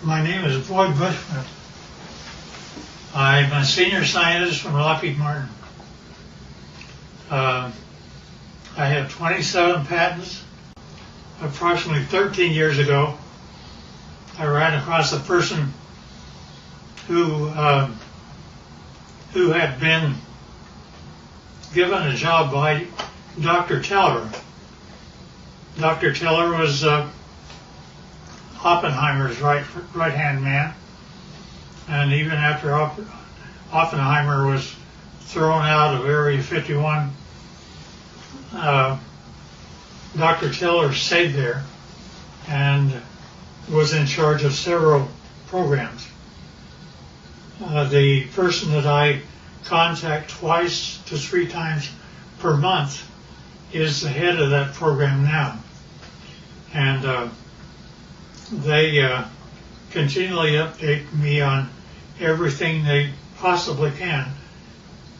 My name is Boyd Bushman. I'm a senior scientist from Lockheed Martin. I have 27 patents. Approximately 13 years ago, I ran across a person who had been given a job by Dr. Teller. Dr. Teller was Oppenheimer's right-hand man, and even after Oppenheimer was thrown out of Area 51, Dr. Teller stayed there and was in charge of several programs. The person that I contact twice to 3 times per month is the head of that program now. And they continually update me on everything they possibly can.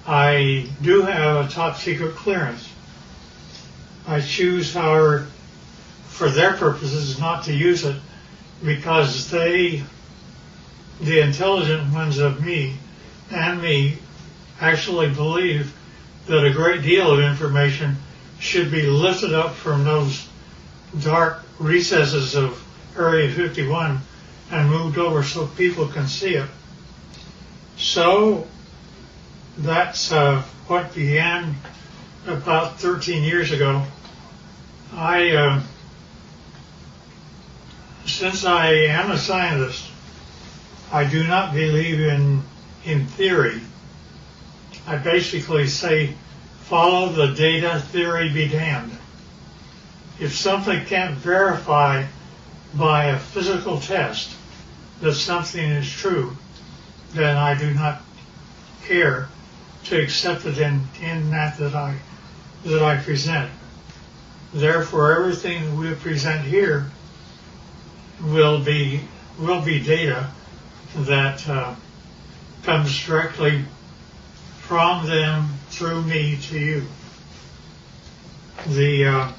I do have a top secret clearance. I choose, however, for their purposes, not to use it because the intelligent ones of me and me actually believe that a great deal of information should be lifted up from those dark recesses of Area 51 and moved over so people can see it. So that's what began about 13 years ago. Since I am a scientist, I do not believe in theory. I basically say, follow the data, theory be damned. If something can't verify by a physical test that something is true, then I do not care to accept it in that I present. Therefore, everything that we present here will be data that comes directly from them through me to you. The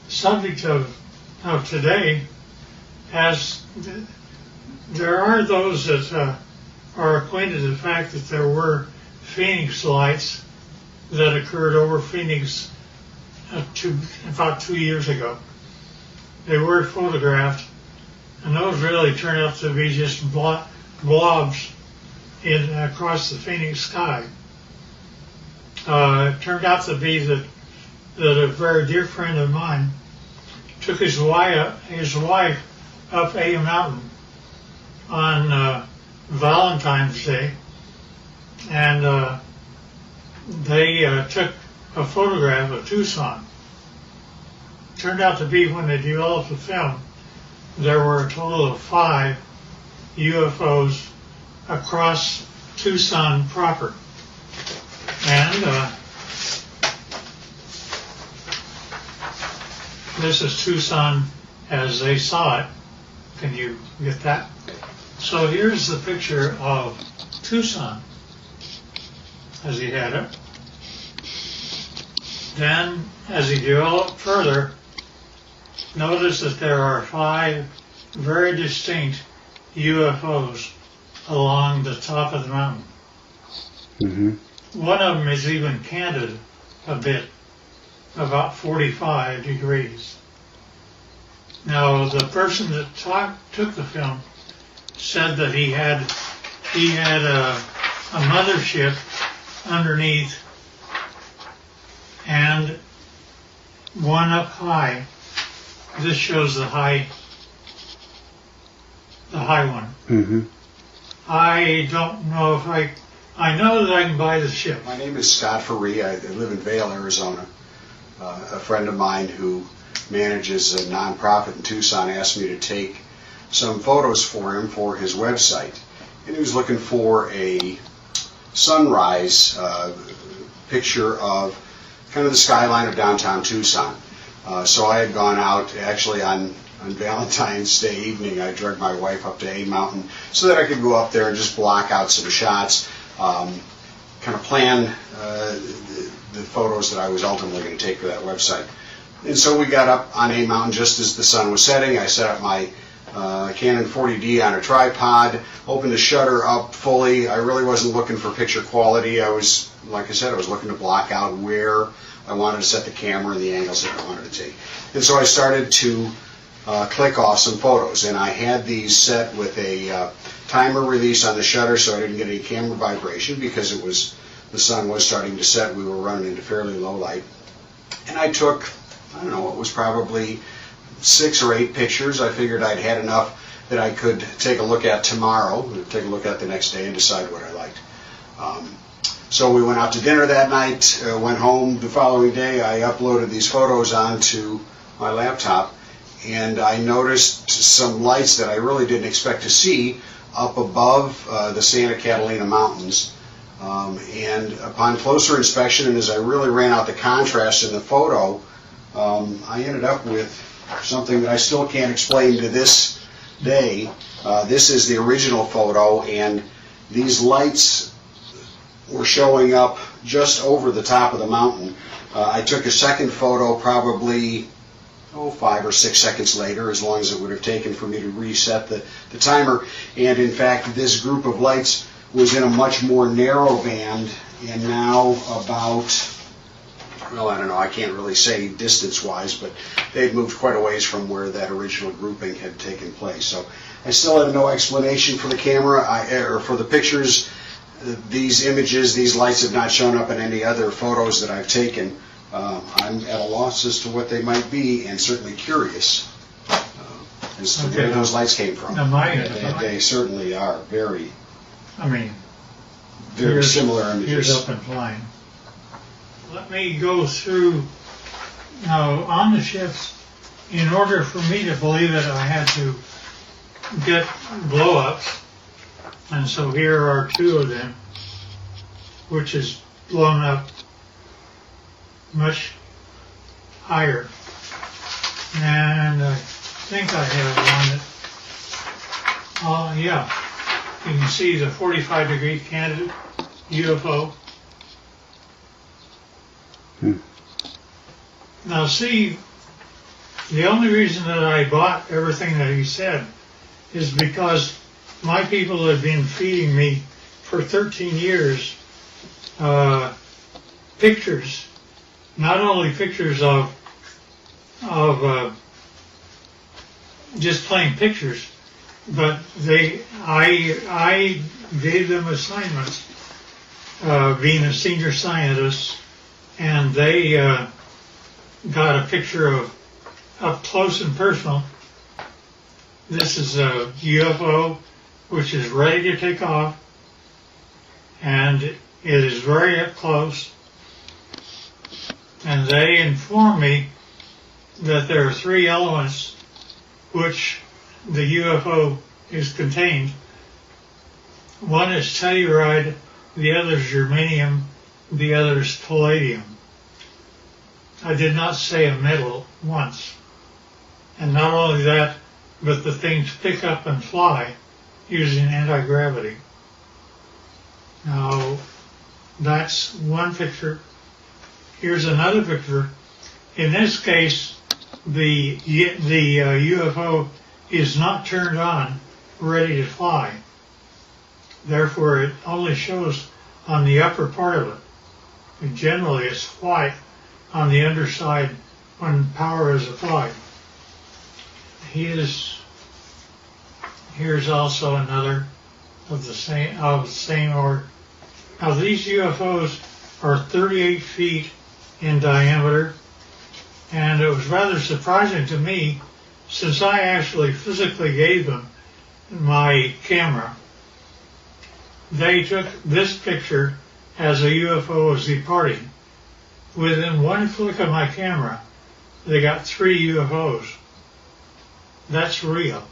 subject of today there are those that are acquainted with the fact that there were Phoenix lights that occurred over Phoenix about 2 years ago. They were photographed, and those really turned out to be just blobs across the Phoenix sky. It turned out to be that a very dear friend of mine took his wife up a mountain on Valentine's Day, and they took a photograph of Tucson. Turned out to be, when they developed the film, there were a total of 5 UFOs across Tucson proper. And this is Tucson as they saw it. Can you get that? So here's the picture of Tucson as he had it. Then, as he developed further, notice that there are 5 very distinct UFOs along the top of the mountain. Mm-hmm. One of them is even canted a bit, about 45 degrees. Now, the person that took the film said that he had a mothership underneath and one up high. This shows the high one. Mm-hmm. I don't know if I know that I can buy the ship. My name is Scott Faree. I live in Vail, Arizona. A friend of mine who manages a nonprofit in Tucson asked me to take some photos for him for his website. And he was looking for a sunrise picture of kind of the skyline of downtown Tucson. So I had gone out, actually on Valentine's Day evening, I dragged my wife up to A Mountain so that I could go up there and just block out some shots, kind of plan the photos that I was ultimately going to take for that website. And so we got up on A Mountain just as the sun was setting. I set up my Canon 40D on a tripod, opened the shutter up fully. I really wasn't looking for picture quality. I was, like I said, I was looking to block out where I wanted to set the camera and the angles that I wanted to take. And so I started to click off some photos, and I had these set with a timer release on the shutter so I didn't get any camera vibration because the sun was starting to set. We were running into fairly low light. And I took, I don't know, it was probably 6 or 8 pictures. I figured I'd had enough that I could take a look at tomorrow, take a look at the next day and decide what I liked. So we went out to dinner that night, went home the following day. I uploaded these photos onto my laptop, and I noticed some lights that I really didn't expect to see up above the Santa Catalina Mountains. And upon closer inspection, and as I really ran out the contrast in the photo, I ended up with something that I still can't explain to this day. This is the original photo, and these lights were showing up just over the top of the mountain. I took a second photo probably 5 or 6 seconds later, as long as it would have taken for me to reset the timer. And in fact, this group of lights was in a much more narrow band, and now about, well, I don't know, I can't really say distance-wise, but they'd moved quite a ways from where that original grouping had taken place. So I still have no explanation for the camera, or for the pictures. These images, these lights have not shown up in any other photos that I've taken. I'm at a loss as to what they might be, and certainly curious as to where those lights came from. They certainly are very similar images. Here's up and flying. Let me go through now on the ships. In order for me to believe it, I had to get blow-ups, and so here are 2 of them, which is blown up much higher. And I think I have one that, yeah, you can see the 45-degree candidate UFO. Now see, the only reason that I bought everything that he said is because my people have been feeding me for 13 years pictures, not only pictures of just plain pictures, but I gave them assignments, being a senior scientist, and they got a picture of up close and personal. This is a UFO which is ready to take off, and it is very up close. And they inform me that there are 3 elements which the UFO is contained. One is telluride, the other is germanium, the other is palladium. I did not say a metal once. And not only that, but the things pick up and fly using anti-gravity. Now, that's one picture. Here's another picture. In this case, the UFO is not turned on, ready to fly. Therefore, it only shows on the upper part of it. And generally, it's white on the underside when power is applied. Here's also another of the same order. Now, these UFOs are 38 feet in diameter, and it was rather surprising to me, since I actually physically gave them my camera. They took this picture as a UFO was departing. Within one flick of my camera, they got 3 UFOs. That's real.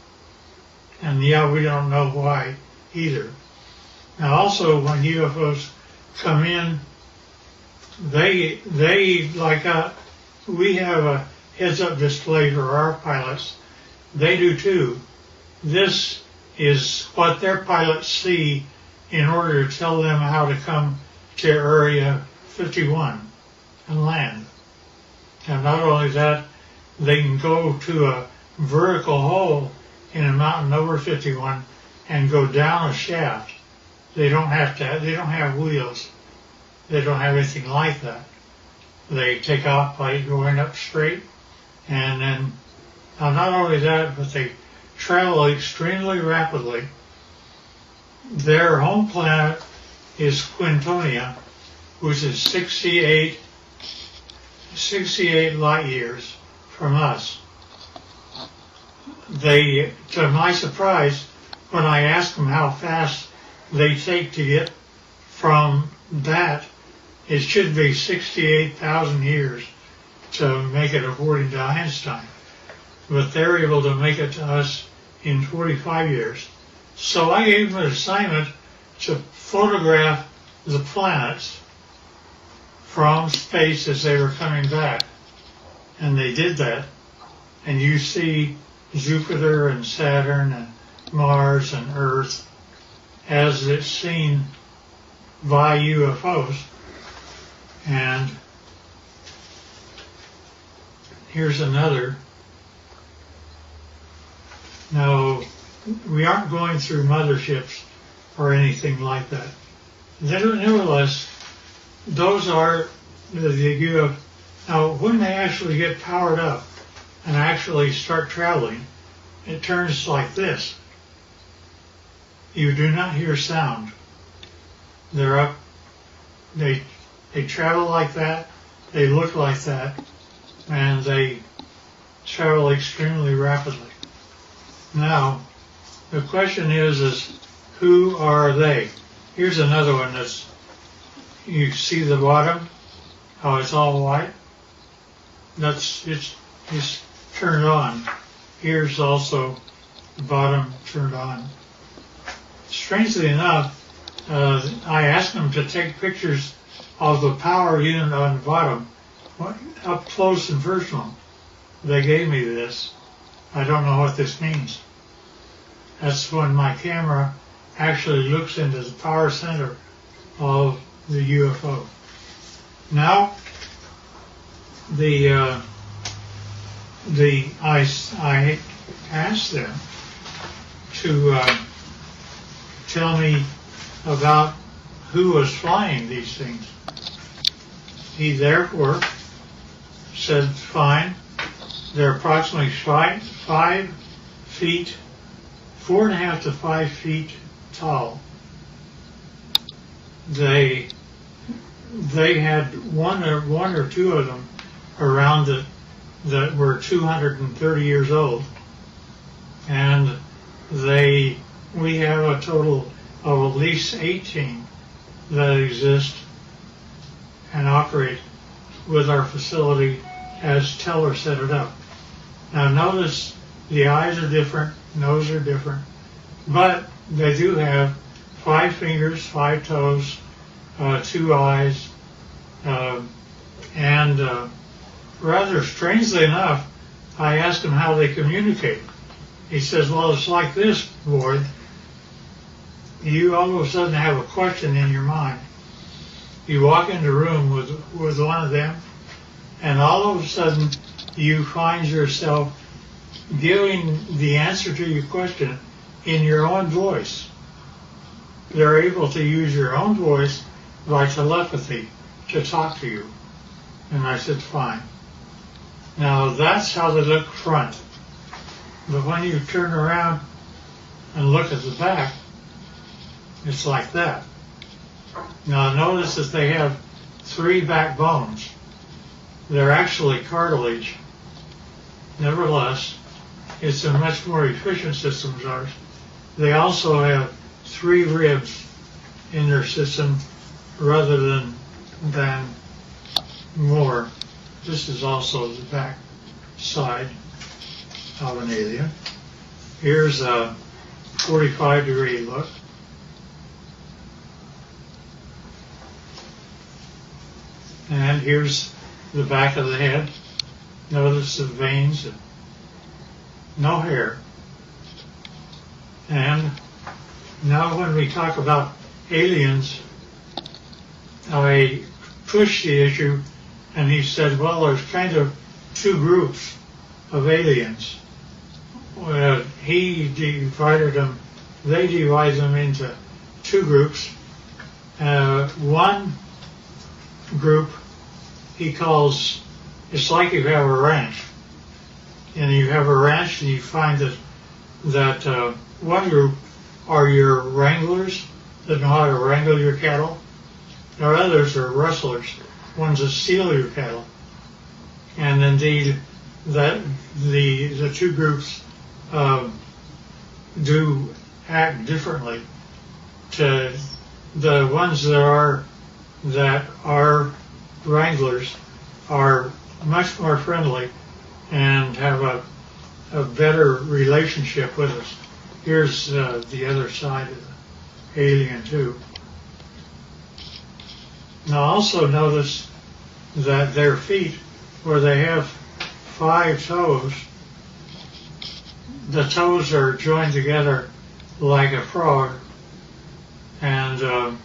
And yeah, we don't know why either. Now also, when UFOs come in, they like we have a heads-up display for our pilots. They do too. This is what their pilots see in order to tell them how to come to Area 51 and land. And not only that, they can go to a vertical hole in a mountain over 51 and go down a shaft. They don't have wheels. They don't have anything like that. They take off by going up straight, and then not only that, but they travel extremely rapidly. Their home planet is Quintonia, which is 68 light years from us. They, to my surprise, when I asked them how fast they take to get from that, it should be 68,000 years to make it according to Einstein. But they're able to make it to us in 45 years. So I gave them an assignment to photograph the planets from space as they were coming back. And they did that. And you see Jupiter and Saturn and Mars and Earth as it's seen by UFOs. And here's another. Now, we aren't going through motherships or anything like that. Nevertheless, those are the UFOs. Now, when they actually get powered up and actually start traveling, it turns like this. You do not hear sound. They're up. They travel like that. They look like that, and they travel extremely rapidly. Now, the question is who are they? Here's another one that's, you see the bottom, how it's all white? It's turned on. Here's also the bottom turned on. Strangely enough, I asked them to take pictures of the power unit on the bottom, up close and personal. They gave me this. I don't know what this means. That's when my camera actually looks into the power center of the UFO. Now, I asked them to tell me about who was flying these things. He therefore said, fine, they're approximately 5 feet, 4.5 to 5 feet tall. They had one or two of them around it that were 230 years old, and we have a total of at least 18 that exist and operate with our facility as Teller set it up. Now notice the eyes are different, nose are different, but they do have 5 fingers, 5 toes, 2 eyes, and rather strangely enough, I asked him how they communicate. He says, well, it's like this, boy. You all of a sudden have a question in your mind. You walk into a room with one of them, and all of a sudden you find yourself giving the answer to your question in your own voice. They're able to use your own voice by telepathy to talk to you. And I said, fine. Now that's how they look front. But when you turn around and look at the back, it's like that. Now notice that they have 3 backbones. They're actually cartilage. Nevertheless, it's a much more efficient system as ours. They also have 3 ribs in their system rather than more. This is also the back side of an alien. Here's a 45-degree look. And here's the back of the head. Notice the veins, and no hair. And now when we talk about aliens, I pushed the issue, and he said, well, there's kind of 2 groups of aliens. he divided them, they divide them into two groups. One group he calls, it's like you have a ranch. And you have a ranch and you find that one group are your wranglers that know how to wrangle your cattle. There are others are rustlers, ones that steal your cattle. And indeed, that the two groups do act differently. To the ones that are wranglers are much more friendly and have a better relationship with us. Here's the other side of the alien too. Now also notice that their feet, where they have 5 toes, the toes are joined together like a frog, and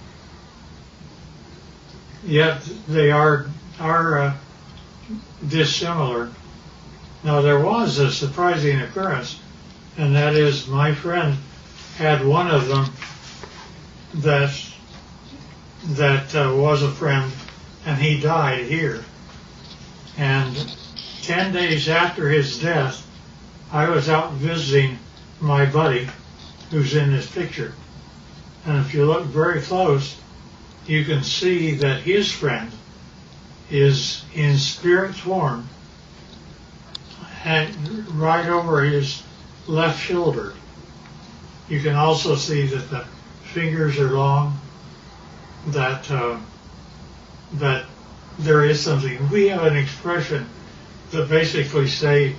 yet they are dissimilar. Now there was a surprising occurrence, and that is my friend had one of them that was a friend, and he died here. And 10 days after his death, I was out visiting my buddy who's in this picture. And if you look very close, you can see that his friend is in spirit form right over his left shoulder. You can also see that the fingers are long, that there is something. We have an expression that basically say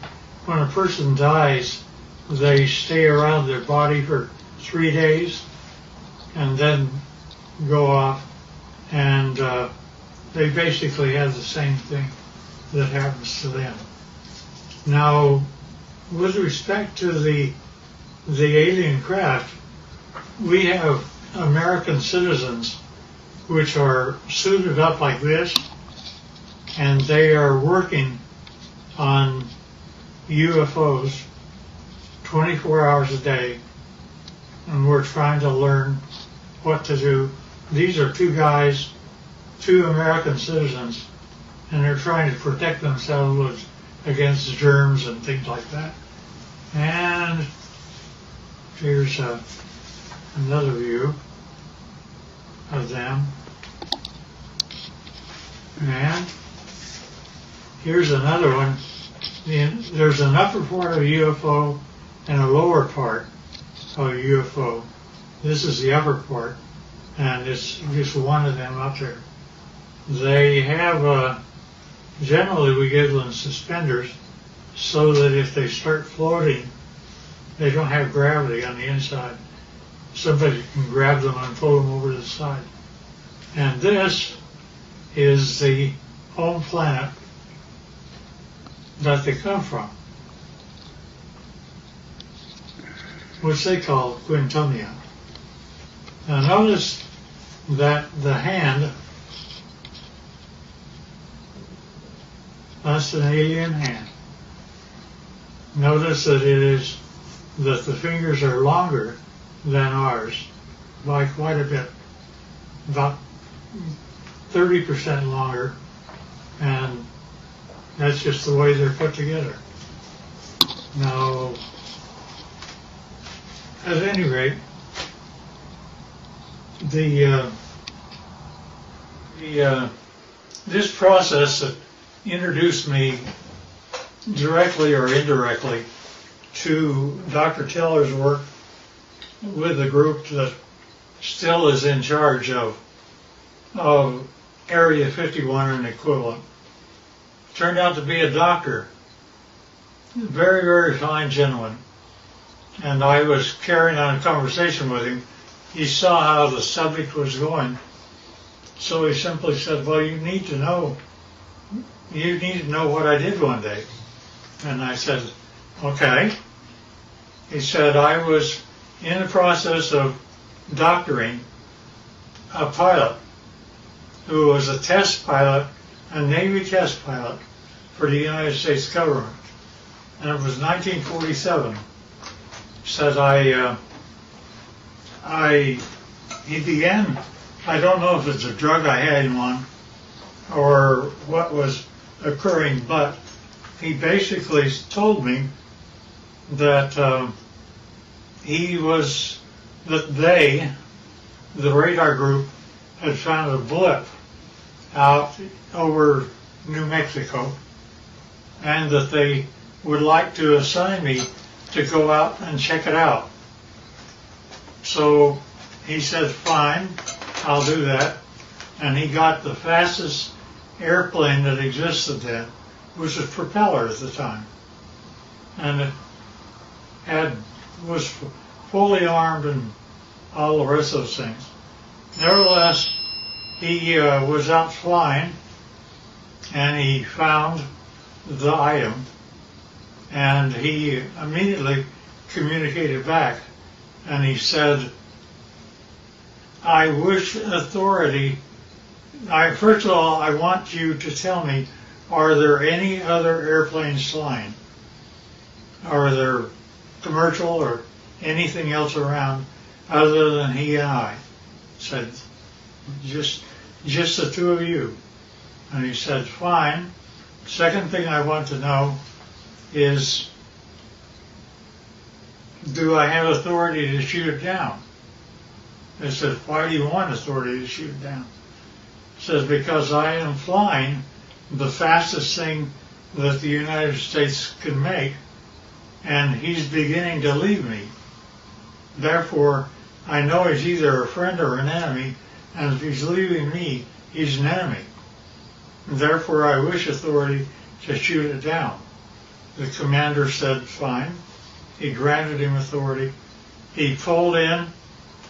when a person dies, they stay around their body for 3 days and then go off, and they basically have the same thing that happens to them. Now, with respect to the alien craft, we have American citizens which are suited up like this, and they are working on UFOs 24 hours a day, and we're trying to learn what to do. These are 2 guys, 2 American citizens, and they're trying to protect themselves against germs and things like that. And here's another view of them. And here's another one. There's an upper part of a UFO and a lower part of a UFO. This is the upper part, and it's just one of them up there. They have, generally we give them suspenders so that if they start floating, they don't have gravity on the inside. Somebody can grab them and pull them over to the side. And this is the home planet that they come from, which they call Quintonia. Now notice that the hand, that's an alien hand. Notice that that the fingers are longer than ours by quite a bit, about 30% longer, and that's just the way they're put together. Now, at any rate, this process that introduced me directly or indirectly to Dr. Teller's work with the group that still is in charge of Area 51 and equivalent. Turned out to be a doctor, very, very fine gentleman. And I was carrying on a conversation with him. He saw how the subject was going. So he simply said, well, you need to know what I did one day. And I said, okay. He said, I was in the process of doctoring a pilot who was a test pilot, a Navy test pilot for the United States government. And it was 1947. said he began, I don't know if it's a drug I had him on or what was occurring, but he basically told me that the radar group, had found a blip out over New Mexico, and that they would like to assign me to go out and check it out. So he said, fine, I'll do that. And he got the fastest airplane that existed then, which was propeller at the time. And it was fully armed and all the rest of those things. Nevertheless, he was out flying, and he found the item, and he immediately communicated back, and he said, I wish authority, first of all, I want you to tell me, are there any other airplanes flying? Are there commercial or anything else around other than he and I? Said, just the two of you. And he said, fine. Second thing I want to know is, do I have authority to shoot it down? I said, why do you want authority to shoot it down? He says, because I am flying the fastest thing that the United States can make, and he's beginning to leave me. Therefore, I know he's either a friend or an enemy, and if he's leaving me, he's an enemy. Therefore, I wish authority to shoot it down. The commander said, fine. He granted him authority. He pulled in.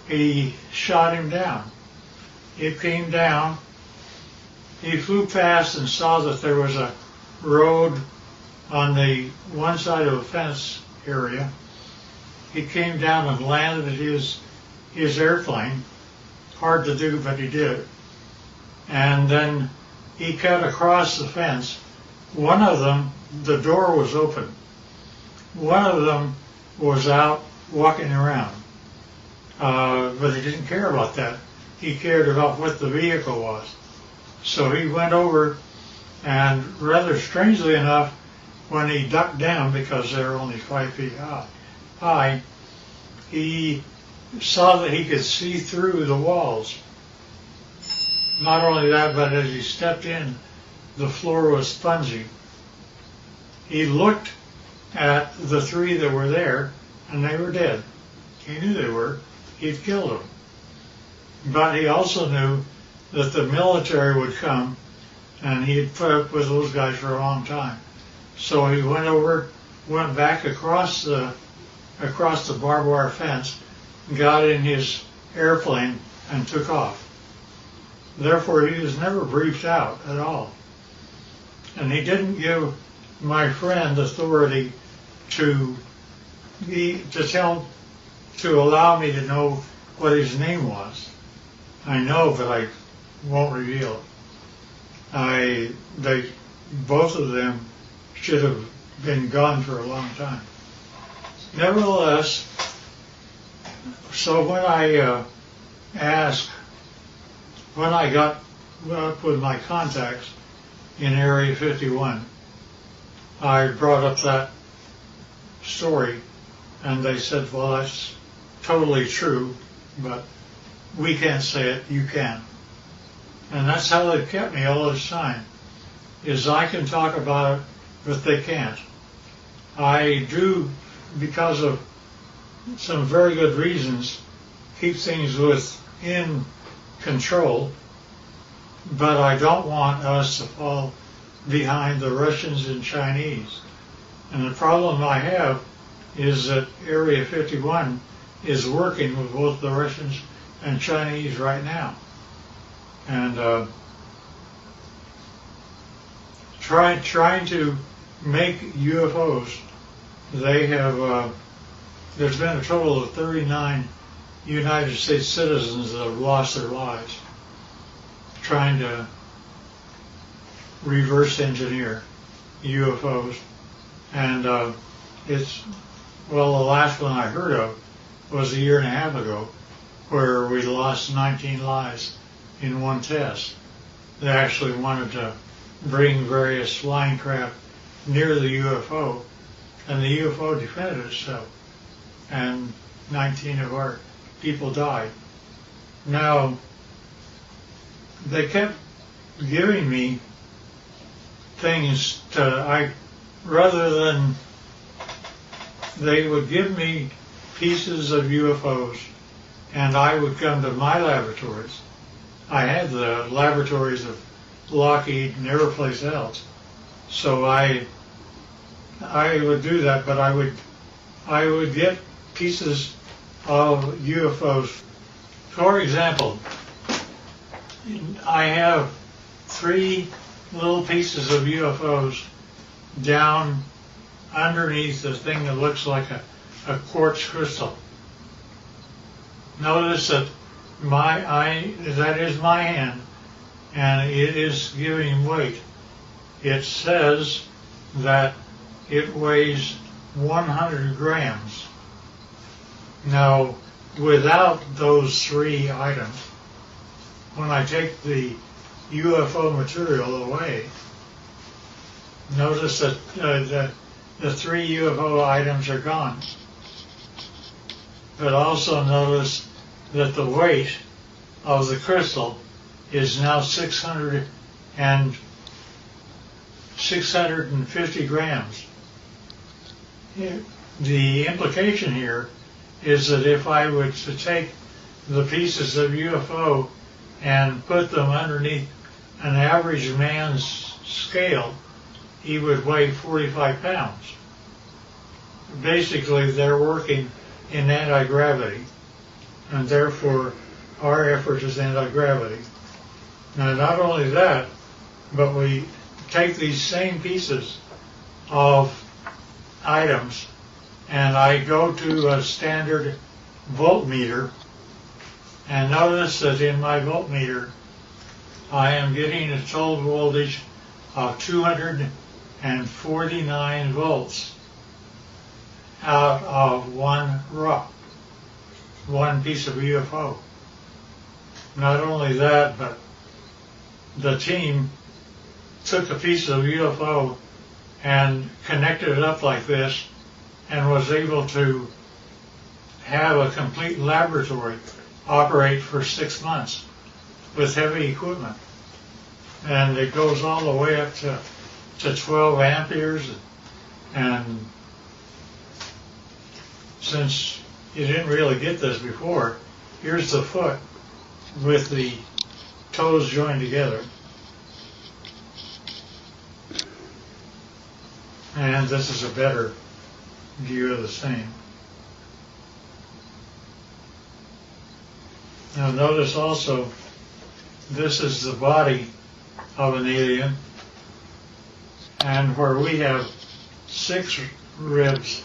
He shot him down. He came down. He flew past and saw that there was a road on the one side of a fence area. He came down and landed his airplane. Hard to do, but he did it. And then he cut across the fence. One of them, the door was open. One of them was out walking around. But he didn't care about that. He cared about what the vehicle was. So he went over, and rather strangely enough, when he ducked down, because they were only 5 feet high, he saw that he could see through the walls. Not only that, but as he stepped in, the floor was spongy. He looked at the three that were there, and they were dead. He knew they were. He'd killed them. But he also knew that the military would come, and he had put up with those guys for a long time. So he went back across the barbed wire fence, got in his airplane, and took off. Therefore, he was never briefed out at all. And he didn't give my friend authority to allow me to know what his name was. I know, but I won't reveal it. Both of them should have been gone for a long time. Nevertheless, so when I got up with my contacts in Area 51, I brought up that story, and they said, well, that's totally true, but we can't say it, you can. And that's how they've kept me all this time, is I can talk about it, but they can't. I do, because of some very good reasons, keep things within control, but I don't want us to fall behind the Russians and Chinese. And the problem I have is that Area 51 is working with both the Russians and Chinese right now. And trying to make UFOs, they have, there's been a total of 39 United States citizens that have lost their lives trying to reverse engineer UFOs. And Well, the last one I heard of was a year and a half ago, where we lost 19 lives in one test. They actually wanted to bring various flying craft near the UFO, and the UFO defended itself, and 19 of our people died. Now, they kept giving me things rather than, they would give me pieces of UFOs, and I would come to my laboratories. I had the laboratories of Lockheed and every place else, so I would do that, but I would get pieces of UFOs. For example, I have 3 little pieces of UFOs down underneath the thing that looks like a quartz crystal. Notice that that is my hand, and it is giving weight. It says that it weighs 100 grams. Now, without those 3 items, when I take the UFO material away, notice that the 3 UFO items are gone. But also notice that the weight of the crystal is now 650 grams. The implication here is that if I were to take the pieces of UFO and put them underneath an average man's scale, he would weigh 45 pounds. Basically, they're working in anti-gravity, and therefore our effort is anti-gravity. Now, not only that, but we take these same pieces of items, and I go to a standard voltmeter, and notice that in my voltmeter I am getting a total voltage of 249 volts out of one piece of UFO. Not only that, but the team took a piece of UFO and connected it up like this and was able to have a complete laboratory operate for 6 months with heavy equipment. And it goes all the way up to 12 amperes. And since you didn't really get this before, here's the foot with the toes joined together. And this is a better view of the same. Now notice also, this is the body of an alien, and where we have 6 ribs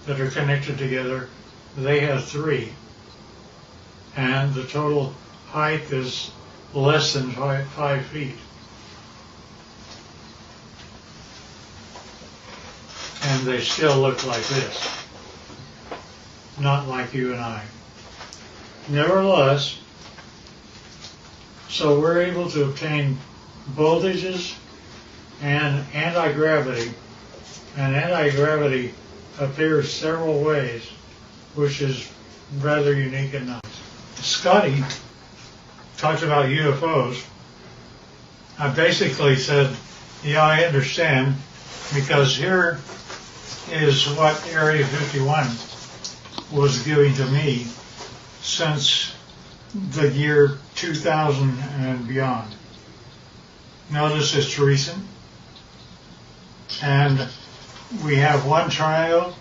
that are connected together, they have 3. And the total height is less than 5 feet. And they still look like this, not like you and I. Nevertheless, so we're able to obtain voltages and anti-gravity, and anti-gravity appears several ways, which is rather unique and nice. Scotty talked about UFOs. I basically said, yeah, I understand, because here is what Area 51 was giving to me since the year 2000 and beyond. Notice it's recent, and we have one triangle,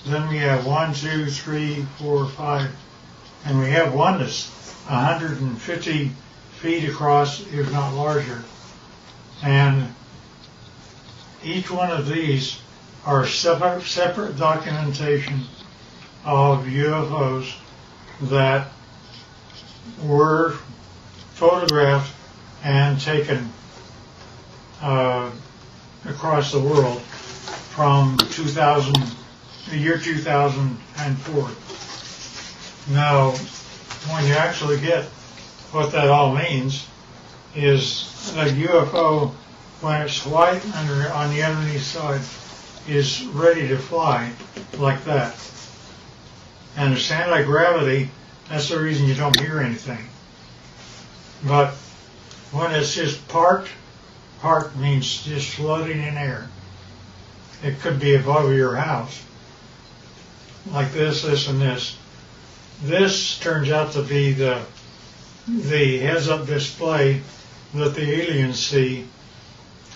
then we have 1, 2, 3, 4, 5, and we have one that's 150 feet across, if not larger. And each one of these are separate documentation of UFOs that were photographed and taken across the world from 2000 the year 2004. Now, when you actually get what that all means, is a UFO, when it's white on the underneath side, is ready to fly like that. And it's anti-gravity, that's the reason you don't hear anything. But when it's just parked means just floating in air. It could be above your house, like this, and this. This turns out to be the heads-up display that the aliens see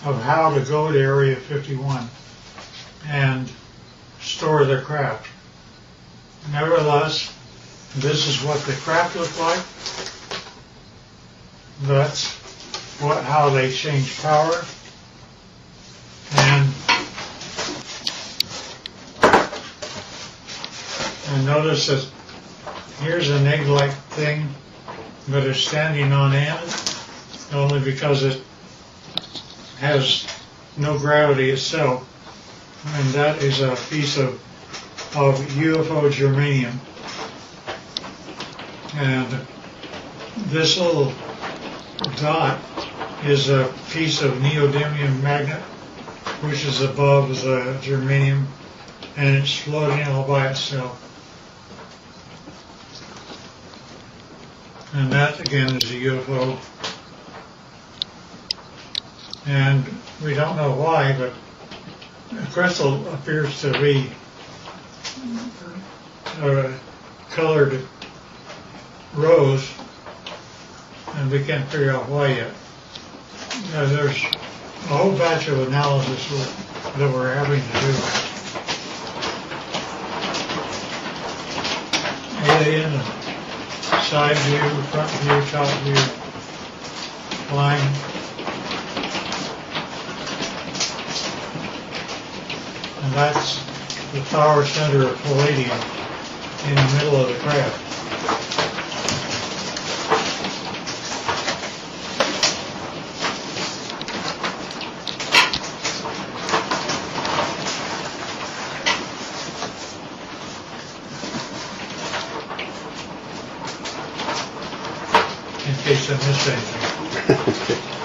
of how to go to Area 51 and store their craft. Nevertheless, this is what the craft look like. That's how they change power. And notice that here's an egg-like thing, but it's standing on end only because it has no gravity itself. And that is a piece of UFO germanium. And this little dot is a piece of neodymium magnet, which is above the germanium, and it's floating all by itself. And that, again, is a UFO. And we don't know why, but the crystal appears to be colored rose, and we can't figure out why yet. There's a whole batch of analysis that we're having to do. Alien and side view, front view, top view, line. And that's the power center of palladium in the middle of the craft. In case I missed anything.